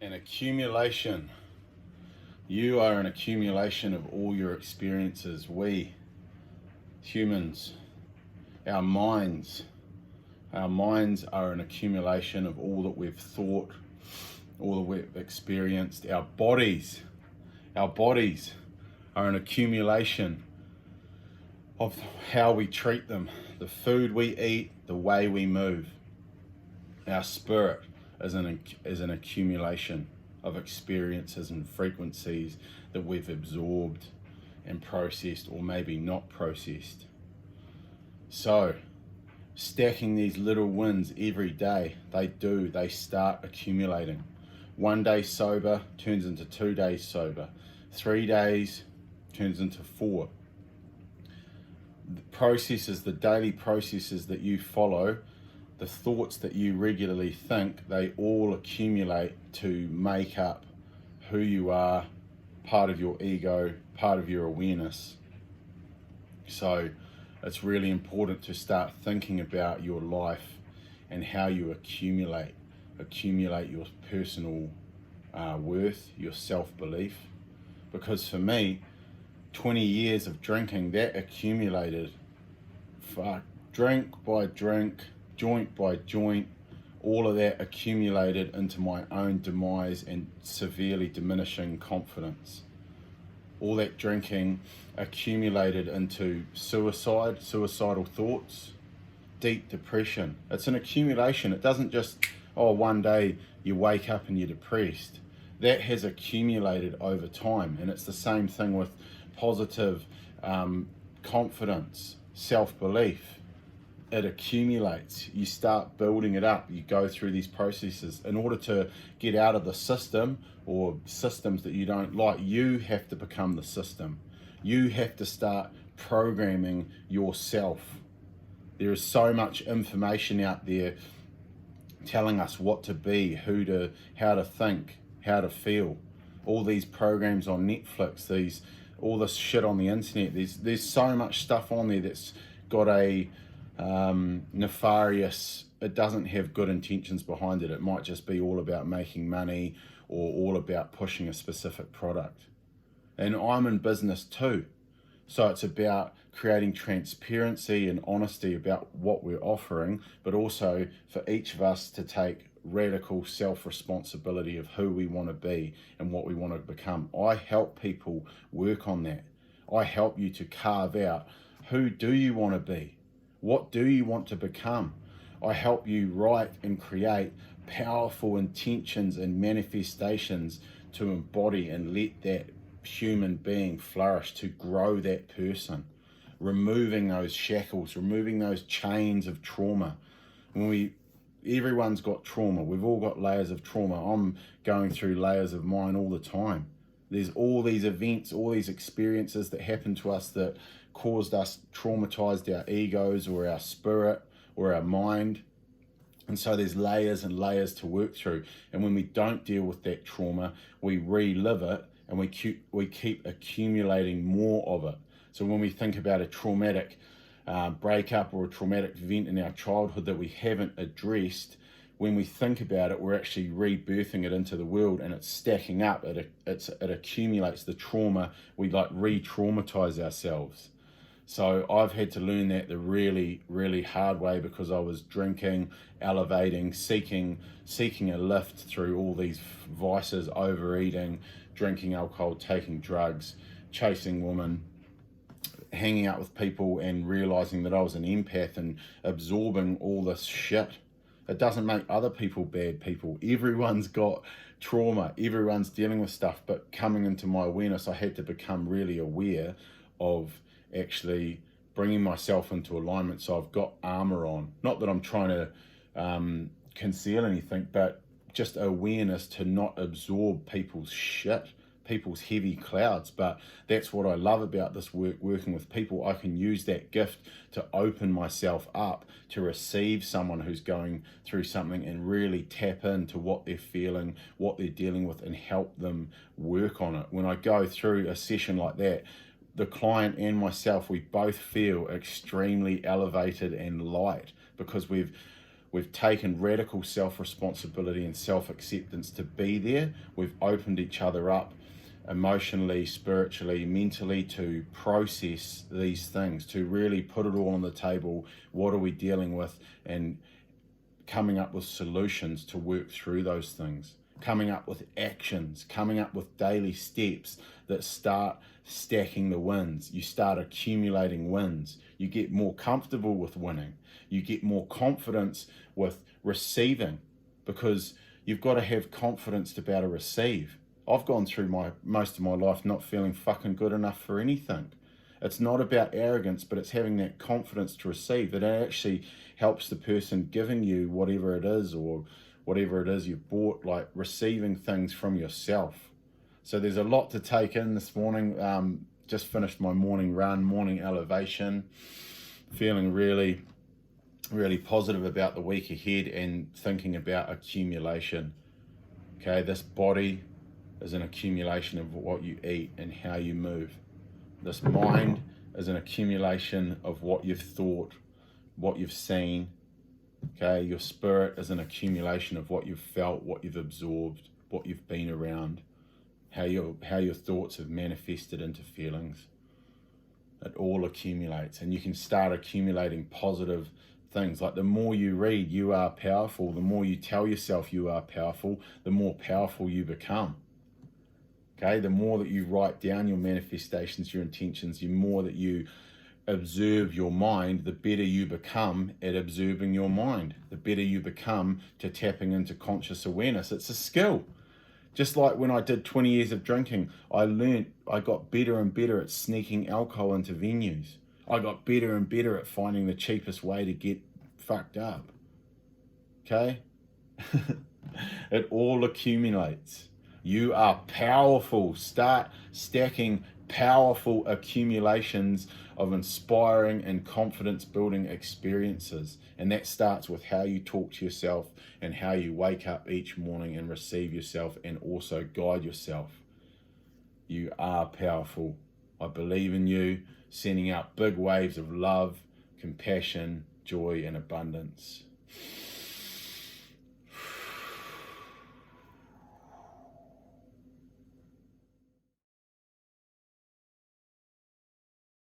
An accumulation. You are an accumulation of all your experiences. We, humans, our minds are an accumulation of all that we've thought, all that we've experienced. Our bodies are an accumulation of how we treat them, the food we eat, the way we move. Our spirit is an accumulation of experiences and frequencies that we've absorbed and processed, or maybe not processed. So stacking these little wins every day, they start accumulating. 1 day sober turns into 2 days sober. 3 days turns into 4. The daily processes that you follow, the thoughts that you regularly think, they all accumulate to make up who you are, part of your ego, part of your awareness. So it's really important to start thinking about your life and how you accumulate your personal worth, your self-belief. Because for me, 20 years of drinking, that accumulated, drink by drink, joint by joint, all of that accumulated into my own demise and severely diminishing confidence. All that drinking accumulated into suicidal thoughts, deep depression. It's an accumulation. It doesn't just, one day you wake up and you're depressed. That has accumulated over time, and it's the same thing with positive confidence, self-belief. It accumulates. You start building it up. You go through these processes. In order to get out of the system or systems that you don't like, you have to become the system. You have to start programming yourself. There is so much information out there telling us what to be, how to think, how to feel. All these programs on Netflix, all this shit on the internet. There's so much stuff on there that's got a nefarious, it doesn't have good intentions behind it. It might just be all about making money or all about pushing a specific product. And I'm in business too. So it's about creating transparency and honesty about what we're offering, but also for each of us to take radical self-responsibility of who we want to be and what we want to become. I help people work on that. I help you to carve out, who do you want to be? What do you want to become? I help you write and create powerful intentions and manifestations to embody and let that human being flourish, to grow that person, removing those shackles, removing those chains of trauma. Everyone's got trauma. We've all got layers of trauma. I'm going through layers of mine all the time. There's all these events, all these experiences that happen to us that caused us, traumatized our egos or our spirit or our mind. And so there's layers and layers to work through. And when we don't deal with that trauma, we relive it and we keep accumulating more of it. So when we think about a traumatic breakup or a traumatic event in our childhood that we haven't addressed, when we think about it, we're actually rebirthing it into the world, and it's stacking up. It accumulates the trauma. We re-traumatize ourselves. So I've had to learn that the really, really hard way, because I was drinking, elevating, seeking a lift through all these vices, overeating, drinking alcohol, taking drugs, chasing women, hanging out with people, and realizing that I was an empath and absorbing all this shit. It doesn't make other people bad people. Everyone's got trauma. Everyone's dealing with stuff. But coming into my awareness, I had to become really aware of actually bringing myself into alignment. So I've got armor on. Not that I'm trying to conceal anything, but just awareness to not absorb people's shit, people's heavy clouds. But that's what I love about this work, working with people. I can use that gift to open myself up to receive someone who's going through something and really tap into what they're feeling, what they're dealing with, and help them work on it. When I go through a session like that, the client and myself, we both feel extremely elevated and light, because we've We've taken radical self-responsibility and self-acceptance to be there. We've opened each other up emotionally, spiritually, mentally, to process these things, to really put it all on the table. What are we dealing with? And coming up with solutions to work through those things, coming up with actions, coming up with daily steps that start stacking the wins. You start accumulating wins. You get more comfortable with winning. You get more confidence with receiving, because you've got to have confidence to be able to receive. I've gone through most of my life not feeling fucking good enough for anything. It's not about arrogance, but it's having that confidence to receive. It actually helps the person giving you whatever it is, or whatever it is you've bought, like receiving things from yourself. So there's a lot to take in this morning. Just finished my morning run, morning elevation, feeling really, really positive about the week ahead and thinking about accumulation. Okay, this body is an accumulation of what you eat and how you move. This mind is an accumulation of what you've thought, what you've seen. Okay, your spirit is an accumulation of what you've felt, what you've absorbed, what you've been around, how your thoughts have manifested into feelings. It all accumulates, and you can start accumulating positive things. Like the more you read, you are powerful. The more you tell yourself you are powerful, the more powerful you become. Okay, the more that you write down your manifestations, your intentions, the more that you observe your mind, the better you become at observing your mind. The better you become to tapping into conscious awareness. It's a skill. Just like when I did 20 years of drinking, I got better and better at sneaking alcohol into venues. I got better and better at finding the cheapest way to get fucked up. Okay? It all accumulates. You are powerful. Start stacking powerful accumulations of inspiring and confidence building experiences. And that starts with how you talk to yourself and how you wake up each morning and receive yourself and also guide yourself. You are powerful. I believe in you, sending out big waves of love, compassion, joy, and abundance.